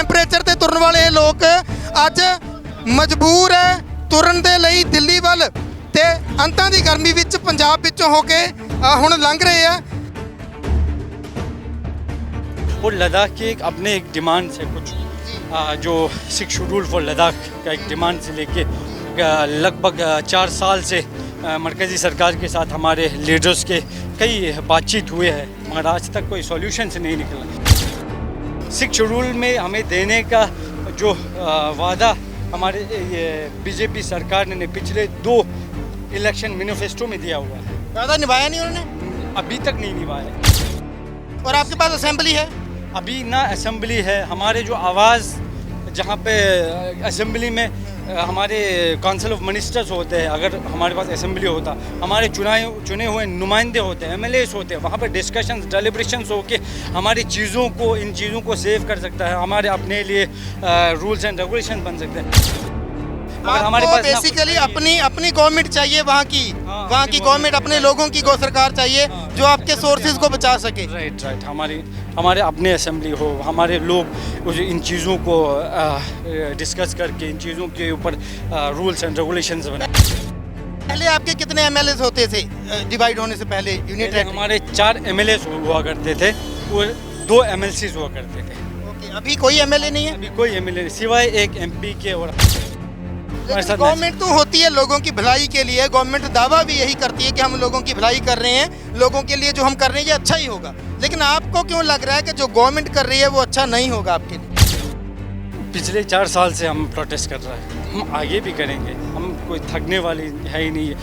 Temperature ਤੇ ਤੁਰਨ ਵਾਲੇ ਇਹ ਲੋਕ ਅੱਜ ਮਜਬੂਰ ਹੈ ਤੁਰਨ ਦੇ ਲਈ ਦਿੱਲੀ ਵੱਲ ਤੇ ਅੰਤਾਂ ਦੀ ਗਰਮੀ ਵਿੱਚ ਪੰਜਾਬ ਵਿੱਚੋਂ ਹੋ ਕੇ ਹੁਣ ਲੰਘ ਰਹੇ ਆ। और लद्दाख की अपने एक डिमांड है कुछ जो 6 शेड्यूल फॉर लद्दाख का एक डिमांड से लेके लगभग 4 साल से मरकज़ी सरकार के साथ हमारे लीडर्स के कई बातचीत हुए हैं मगर आज तक कोई सॉल्यूशन से नहीं निकला। 6 शेड्यूल में हमें देने का जो वादा हमारे ये बीजेपी सरकार ने पिछले 2 इलेक्शन मैनिफेस्टो में दिया हुआ है, वादा निभाया नहीं उन्होंने, अभी तक नहीं निभाया। और आपके पास असेंबली है? अभी ना असेंबली है, हमारे जो आवाज़ जहाँ पे असेंबली में हमारे काउंसिल ऑफ मिनिस्टर्स होते हैं, अगर हमारे पास असेंबली होता, हमारे चुने हुए नुमाइंदे होते हैं, MLAs होते हैं, वहाँ पे डिस्कशंस डेलिब्रेशंस होके हमारी चीज़ों को इन चीज़ों को सेव कर सकता है, हमारे अपने लिए रूल्स एंड रेगुलेशन बन सकते हैं। मगर हमारे पास बेसिकली अपनी गवर्नमेंट चाहिए, वहाँ की गवर्नमेंट अपने लोगों की गो सरकार चाहिए जो आपके सोर्सेज को बचा सके। राइट हमारे अपने असेंबली हो, हमारे लोग इन चीज़ों को डिस्कस करके इन चीज़ों के ऊपर रूल्स एंड रेगुलेशंस बनाए। पहले आपके कितने MLAs होते थे डिवाइड होने से पहले यूनिट? हमारे 4 MLAs हुआ करते थे और 2 MLCs हुआ करते थे। ओके, अभी कोई MLA नहीं है? अभी कोई MLA सिवाय एक MP के। और गवर्नमेंट तो होती है लोगों की भलाई के लिए, गवर्नमेंट दावा भी यही करती है कि हम लोगों की भलाई कर रहे हैं, लोगों के लिए जो हम कर रहे हैं ये अच्छा ही होगा, लेकिन आपको क्यों लग रहा है कि जो गवर्नमेंट कर रही है वो अच्छा नहीं होगा आपके लिए? पिछले 4 साल से हम प्रोटेस्ट कर रहे हैं, हम आगे भी करेंगे, हम कोई थकने वाली है ही नहीं है।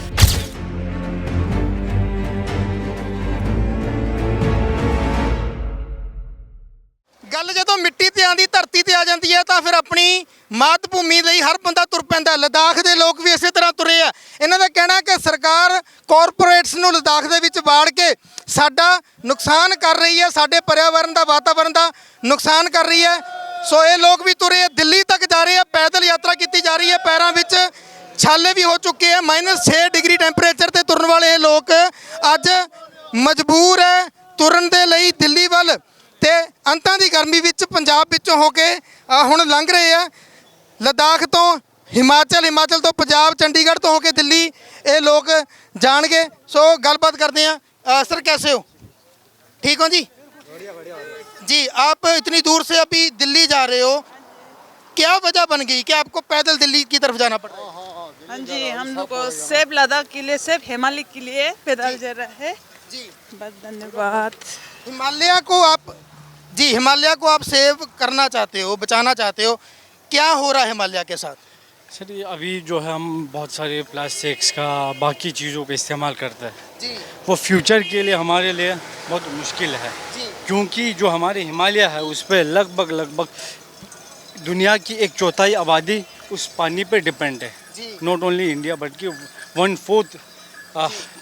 ਗੱਲ ਜਦੋਂ ਮਿੱਟੀ ਤੇ ਆਂਦੀ ਧਰਤੀ ਤੇ ਆ ਜਾਂਦੀ ਹੈ ਤਾਂ ਫਿਰ ਆਪਣੀ ਮਾਤ ਭੂਮੀ ਲਈ ਹਰ ਬੰਦਾ ਤੁਰ ਪੈਂਦਾ। ਲਦਾਖ ਦੇ ਲੋਕ ਵੀ ਇਸੇ ਤਰ੍ਹਾਂ ਤੁਰੇ ਆ। ਇਹਨਾਂ ਦਾ ਕਹਿਣਾ ਕਿ ਸਰਕਾਰ ਕਾਰਪੋਰੇਟਸ ਨੂੰ ਲਦਾਖ ਦੇ ਵਿੱਚ ਵਾੜ ਕੇ ਸਾਡਾ ਨੁਕਸਾਨ ਕਰ ਰਹੀ ਹੈ, ਸਾਡੇ ਪਰਿਆਵਰਨ ਦਾ ਵਾਤਾਵਰਨ ਦਾ ਨੁਕਸਾਨ ਕਰ ਰਹੀ ਹੈ। ਸੋ ਇਹ ਲੋਕ ਵੀ ਤੁਰੇ ਆ, ਦਿੱਲੀ ਤੱਕ ਜਾ ਰਹੇ ਆ, ਪੈਦਲ ਯਾਤਰਾ ਕੀਤੀ ਜਾ ਰਹੀ ਹੈ, ਪੈਰਾਂ ਵਿੱਚ ਛਾਲੇ ਵੀ ਹੋ ਚੁੱਕੇ ਆ। -6 ਡਿਗਰੀ ਟੈਂਪਰੇਚਰ ਤੇ ਤੁਰਨ ਵਾਲੇ ਇਹ ਲੋਕ ਅੱਜ ਮਜਬੂਰ ਹੈ ਤੁਰਨ ਦੇ ਲਈ ਦਿੱਲੀ ਵੱਲ ਤੇ ਅੰਤਾਂ ਦੀ ਗਰਮੀ ਵਿੱਚ ਪੰਜਾਬ ਵਿੱਚੋਂ ਹੋ ਕੇ ਹੁਣ ਲੰਘ ਰਹੇ ਆ। ਲਦਾਖ ਤੋਂ ਹਿਮਾਚਲ ਤੋਂ ਪੰਜਾਬ, ਚੰਡੀਗढ़ ਤੋਂ ਹੋ ਕੇ ਦਿੱਲੀ ਇਹ ਲੋਕ ਜਾਣਗੇ। ਸੋ ਗੱਲਬਾਤ ਕਰਦੇ ਆ। सर कैसे हो? ठीक हो जी? जी, आप इतनी दूर से अभी दिल्ली जा रहे हो, क्या वजह बन गई कि आपको पैदल दिल्ली की तरफ जाना पड़ रहा है? हाँ जी, हम लोग को सिर्फ लद्दाख के लिए, सिर्फ हिमालय के लिए पैदल जा रहे हैं जी। बस, धन्यवाद। हिमालय को आप सेव करना चाहते हो, बचाना चाहते हो, क्या हो रहा है हिमालय के साथ? सर ये अभी जो है हम बहुत सारे प्लास्टिक्स का बाकी चीज़ों का इस्तेमाल करते हैं जी वो फ्यूचर के लिए हमारे लिए बहुत मुश्किल है, जी क्योंकि जो हमारे हिमालय है उस पर लगभग दुनिया की 1/4 आबादी उस पानी पे डिपेंड है। जी। नॉट ओनली इंडिया बल्कि 1/4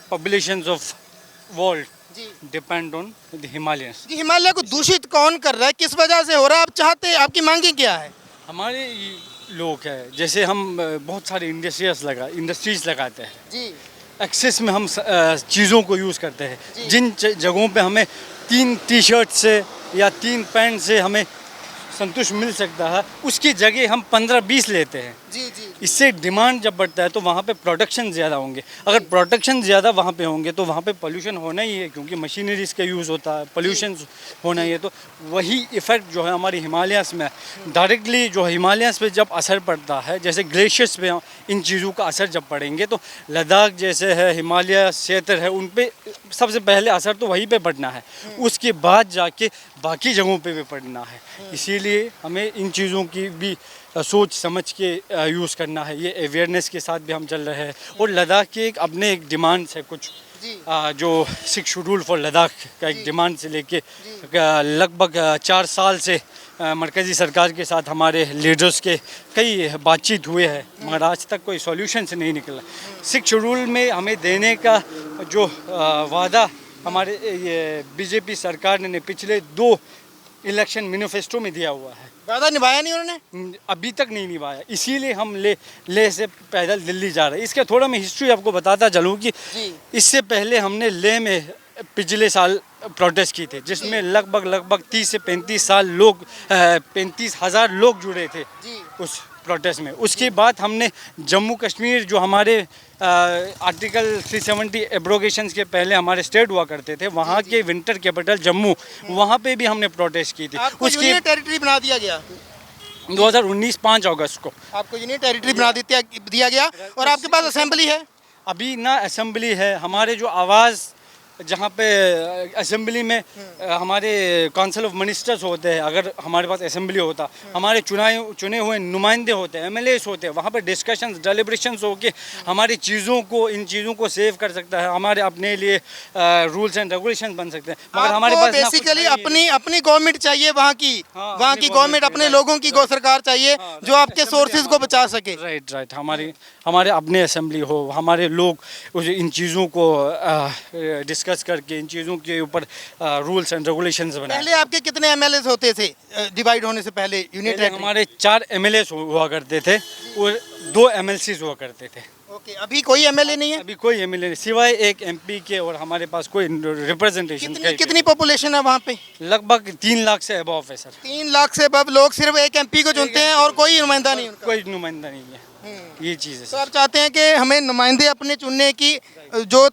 पॉपुलेशन ऑफ वर्ल्ड जी डिपेंड ऑन द हिमालयंस। जी। हिमालय को दूषित कौन कर रहा है, किस वजह से हो रहा है, आप चाहते, आपकी मांगे क्या है? हमारे लोग हैं, जैसे हम बहुत सारे इंडस्ट्रीज़ लगाते हैं, जी एक्सेस में हम चीज़ों को यूज़ करते हैं। जिन जगहों पे हमें 3 टी-शर्ट से या 3 पैंट से हमें संतुष्ट मिल सकता है, उसकी जगह हम 15-20 लेते हैं। जी जी इससे डिमांड जब बढ़ता है तो वहाँ पे प्रोडक्शन ज़्यादा होंगे, अगर प्रोडक्शन ज़्यादा वहाँ पे होंगे तो वहाँ पे पोल्यूशन होना ही है, क्योंकि मशीनरीज का यूज़ होता है, पोल्यूशन होना ही है। तो वही इफ़ेक्ट जो है हमारी हिमालयस में डायरेक्टली जो हिमालयस पे जब असर पड़ता है, जैसे ग्लेशियर्स पे इन चीज़ों का असर जब पड़ेंगे तो लद्दाख जैसे है, हिमालय क्षेत्र है, उन पर सबसे पहले असर तो वहीं पर पड़ना है, उसके बाद जाके बाकी जगहों पे भी पड़ना है। इसीलिए हमें इन चीज़ों की भी सोच समझ के यूज़ करना है। ये अवेयरनेस के साथ भी हम चल रहे हैं। और लद्दाख की अपने एक डिमांड है कुछ जो 6 शेड्यूल फॉर लद्दाख का एक डिमांड से लेके लगभग 4 साल से मरकज़ी सरकार के साथ हमारे लीडर्स के कई बातचीत हुए हैं मगर आज तक कोई सॉल्यूशन से नहीं निकला। 6 शेड्यूल में हमें देने का जो वादा हमारे ये बीजेपी सरकार ने पिछले 2 इलेक्शन मैनिफेस्टो में दिया हुआ है, वादा निभाया नहीं उन्होंने, अभी तक नहीं निभाया। इसीलिए हम ले से पैदल दिल्ली जा रहे हैं। इसका थोड़ा मैं हिस्ट्री आपको बताता चलूँ कि इससे पहले हमने ले में पिछले साल प्रोटेस्ट की थी, जिसमें लगभग 30 से 35,000 लोग जुड़े थे उस प्रोटेस्ट में। उसके बाद हमने जम्मू कश्मीर, जो हमारे आर्टिकल 370 एब्रोगेशंस के पहले हमारे स्टेट हुआ करते थे, वहाँ के विंटर कैपिटल जम्मू, वहाँ पे भी हमने प्रोटेस्ट की थी। उसकी यूनियन टेरिटरी बना दिया गया 2019 5 अगस्त को आपको यूनियन टेरिटरी बना दिया गया और आपके पास असेंबली है। अभी ना असेंबली है, हमारे जो आवाज़ जहाँ पे असेंबली में हमारे काउंसिल ऑफ मिनिस्टर्स होते हैं, अगर हमारे पास असेंबली होता, हमारे चुने हुए नुमाइंदे होते हैं, एमएलएस होते हैं, वहाँ पे डिस्कशंस डेलिब्रेशंस होके हमारी इन चीज़ों को सेव कर सकता है, हमारे अपने लिए रूल्स एंड रेगुलेशंस बन सकते हैं। मगर हमारे पास बेसिकली अपनी गवर्नमेंट चाहिए, वहाँ की गवर्नमेंट, अपने लोगों की सरकार चाहिए जो आपके सोर्सेज को बचा सके। राइट हमारे अपने असेंबली हो, हमारे लोग इन चीज़ों को डिस्कस करके इन चीज़ों के ऊपर रूल्स एंड रेगुलेशंस बनाए। पहले आपके कितने एमएलएस होते थे डिवाइड होने से पहले यूनिट? हमारे 4 एमएलएस हुआ करते थे और 2 एमएलसीज हुआ करते थे। ओके, अभी कोई एमएलए नहीं है? अभी कोई एमएलए नहीं, सिवाय एक एमपी के, और हमारे पास कोई रिप्रेजेंटेशन। कितनी पॉपुलेशन है वहाँ पे? लगभग 3 लाख से अबव है सर। 3 लाख से अबव लोग सिर्फ एक एमपी को चुनते हैं और कोई नुमाइंदा नहीं उनका? कोई नुमाइंदा नहीं है, ये चीज़ है। तो आप चाहते हैं कि हमें नुमाइंदे अपने चुनने की जो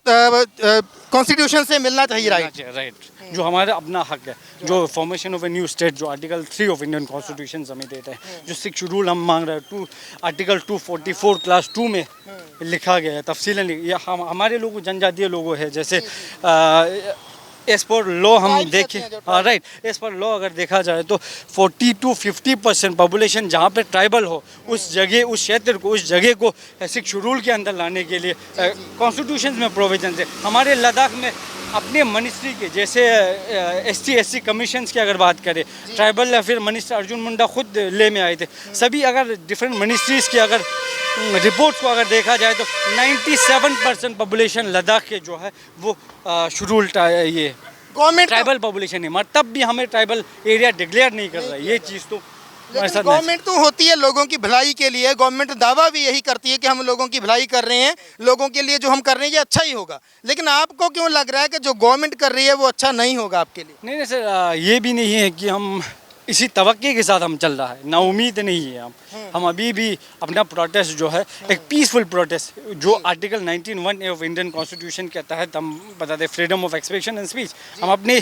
कॉन्स्टिट्यूशन से मिलना चाहिए, राइट, जो हमारा अपना हक है, जो formation of a new state, जो आर्टिकल 3 ऑफ इंडियन कॉन्स्टिट्यूशन हमें देता है, जो 6 शेड्यूल हम मांग रहे हैं, आर्टिकल 244 क्लास 2 में लिखा गया है तफसीलन। ये हमारे लोग जनजातीय लोगों है, जैसे एज पर लॉ हम देखें, हाँ राइट, एज पर लॉ अगर देखा जाए तो 40 to 50% पॉपुलेशन जहाँ पे ट्राइबल हो, उस जगह, उस क्षेत्र को, उस जगह को 6 शेड्यूल के अंदर लाने के लिए कॉन्स्टिट्यूशन में प्रोविजन है। हमारे लद्दाख में अपने मिनिस्ट्री के, जैसे ST/SC कमीशंस की अगर बात करें, tribal affair minister Arjun Munda खुद ले में आए थे, सभी अगर डिफरेंट मिनिस्ट्रीज़ की अगर रिपोर्ट्स को अगर देखा जाए तो 97% पॉपुलेशन लद्दाख के जो है वो शेड्यूल ये गवर्नमेंट ट्राइबल पॉपुलेशन है, मगर तब भी हमें ट्राइबल एरिया डिक्लेयर नहीं कर रहा है। ये चीज़ तो गवर्नमेंट तो होती है लोगों की भलाई के लिए, गवर्नमेंट दावा भी यही करती है कि हम लोगों की भलाई कर रहे हैं, लोगों के लिए जो हम कर रहे हैं ये अच्छा ही होगा। लेकिन आपको क्यों लग रहा है कि जो गवर्नमेंट कर रही है वो अच्छा नहीं होगा आपके लिए? नहीं सर, ये भी नहीं है कि हम इसी तवक्के के साथ हम चल रहा है, ना उम्मीद नहीं है हम अभी भी अपना प्रोटेस्ट जो है एक पीसफुल प्रोटेस्ट, जो आर्टिकल 19(1) ऑफ इंडियन कॉन्स्टिट्यूशन के तहत हम बताते हैं freedom of expression and speech, हम अपनी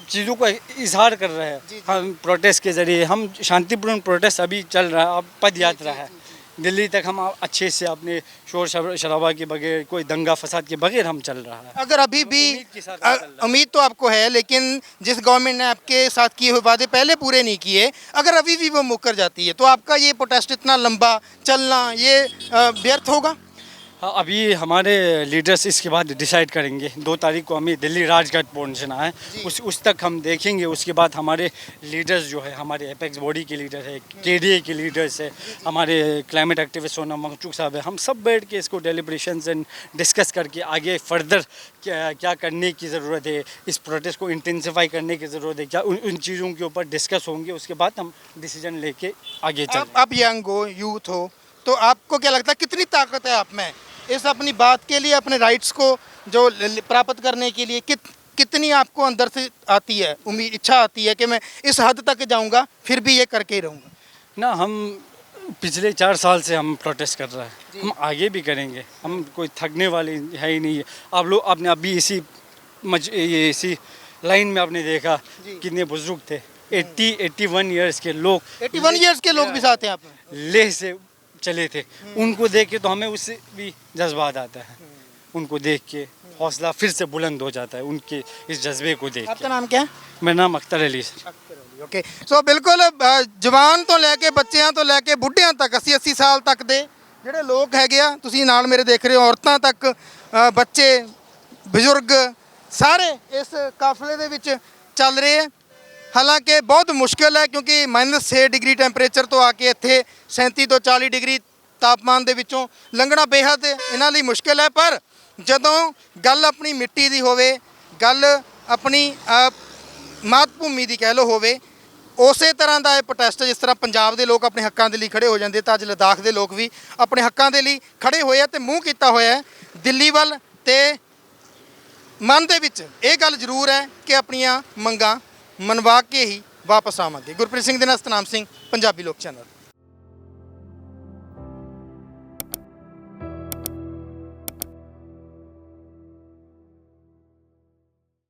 चीज़ों को इजहार कर रहे हैं। हम प्रोटेस्ट के ज़रिए, हम शांतिपूर्ण प्रोटेस्ट अभी चल रहा है, अब पद यात्रा है दिल्ली तक, हम अच्छे से अपने शोर शराबा के बगैर, कोई दंगा फसाद के बगैर हम चल रहा है। अगर अभी भी उम्मीद तो आपको है, लेकिन जिस गवर्नमेंट ने आपके साथ किए हुए वादे पहले पूरे नहीं किए, अगर अभी भी वो मुकर जाती है तो आपका ये प्रोटेस्ट इतना लंबा चलना ये व्यर्थ होगा? हाँ, अभी हमारे लीडर्स इसके बाद डिसाइड करेंगे। 2 तारीख को हमें दिल्ली राजघाट पहुंचना है, उस तक हम देखेंगे। उसके बाद हमारे लीडर्स जो है, हमारे एपेक्स बॉडी के लीडर है, KDA के लीडर्स है, हमारे क्लाइमेट एक्टिविस्ट सोनम वांगचुक साहब है, हम सब बैठ के इसको डेलिब्रेशंस एंड डिस्कस करके आगे फर्दर क्या करने की ज़रूरत है, इस प्रोटेस्ट को इंटेंसिफाई करने की ज़रूरत है, क्या उन चीज़ों के ऊपर डिस्कस होंगे। उसके बाद हम डिसीजन लेके आगे चलेंगे। आप यंग हो, यूथ हो, तो आपको क्या लगता है कितनी ताकत है आप में इस अपनी बात के लिए, अपने राइट्स को जो प्राप्त करने के लिए कितनी आपको अंदर से आती है उम्मीद, इच्छा आती है कि मैं इस हद तक जाऊंगा फिर भी ये करके ही रहूँगा? ना, हम पिछले 4 साल से हम प्रोटेस्ट कर रहे हैं, हम आगे भी करेंगे, हम कोई थकने वाले है ही नहीं है। आप लोग आपने अभी इसी लाइन में आपने देखा कितने बुजुर्ग थे, 81 ईयर्स के लोग, 81 ईयर्स के लोग भी साथ हैं आप में, लेह से चले थे। उनको देख के तो हमें उससे भी जज्बात आता है, उनको देख के हौसला फिर से बुलंद हो जाता है, उनके इस जज्बे को देख के। आपका नाम क्या है? मेरा नाम अख्तर अली। ओके, सो बिल्कुल जवान तो लैके बच्चियां तो लैके बुढ़ियां तक 80-80 साल तक ਦੇ ਜਿਹੜੇ ਲੋਕ ਹੈਗੇ ਆ, ਤੁਸੀਂ ਨਾਲ ਮੇਰੇ ਦੇਖ ਰਹੇ ਹੋ, ਔਰਤਾਂ ਤੱਕ, ਬੱਚੇ, ਬਜ਼ੁਰਗ ਸਾਰੇ ਇਸ ਕਾਫਲੇ ਦੇ ਵਿੱਚ ਚੱਲ ਰਹੇ ਆ। ਹਾਲਾਂਕਿ ਬਹੁਤ ਮੁਸ਼ਕਿਲ ਹੈ ਕਿਉਂਕਿ -6 ਡਿਗਰੀ ਟੈਂਪਰੇਚਰ ਤੋਂ ਆ ਕੇ ਇੱਥੇ 37 ਤੋਂ 40 ਡਿਗਰੀ ਤਾਪਮਾਨ ਦੇ ਵਿੱਚੋਂ ਲੰਘਣਾ ਬੇਹੱਦ ਇਹਨਾਂ ਲਈ ਮੁਸ਼ਕਿਲ ਹੈ। ਪਰ ਜਦੋਂ ਗੱਲ ਆਪਣੀ ਮਿੱਟੀ ਦੀ ਹੋਵੇ, ਗੱਲ ਆਪਣੀ ਮਾਤ ਭੂਮੀ ਦੀ ਕਹਿ ਲਓ ਹੋਵੇ, ਉਸੇ ਤਰ੍ਹਾਂ ਦਾ ਇਹ ਪ੍ਰੋਟੈਸਟ, ਜਿਸ ਤਰ੍ਹਾਂ ਪੰਜਾਬ ਦੇ ਲੋਕ ਆਪਣੇ ਹੱਕਾਂ ਦੇ ਲਈ ਖੜੇ ਹੋ ਜਾਂਦੇ, ਤਾਂ ਅੱਜ ਲਦਾਖ ਦੇ ਲੋਕ ਵੀ ਆਪਣੇ ਹੱਕਾਂ ਦੇ ਲਈ ਖੜੇ ਹੋਏ ਆ ਤੇ ਮੂੰਹ ਕੀਤਾ ਹੋਇਆ ਹੈ ਦਿੱਲੀ ਵੱਲ ਤੇ ਮਨ ਦੇ ਵਿੱਚ ਇਹ ਗੱਲ ਜ਼ਰੂਰ ਹੈ ਕਿ ਆਪਣੀਆਂ ਮੰਗਾਂ ਮਨਵਾ ਕੇ ਹੀ ਵਾਪਸ ਆਵਾਂਗੇ। ਗੁਰਪ੍ਰੀਤ ਸਿੰਘ ਦੇ ਨਾਲ ਸਤਨਾਮ ਸਿੰਘ, ਪੰਜਾਬੀ ਲੋਕ ਚੈਨਲ।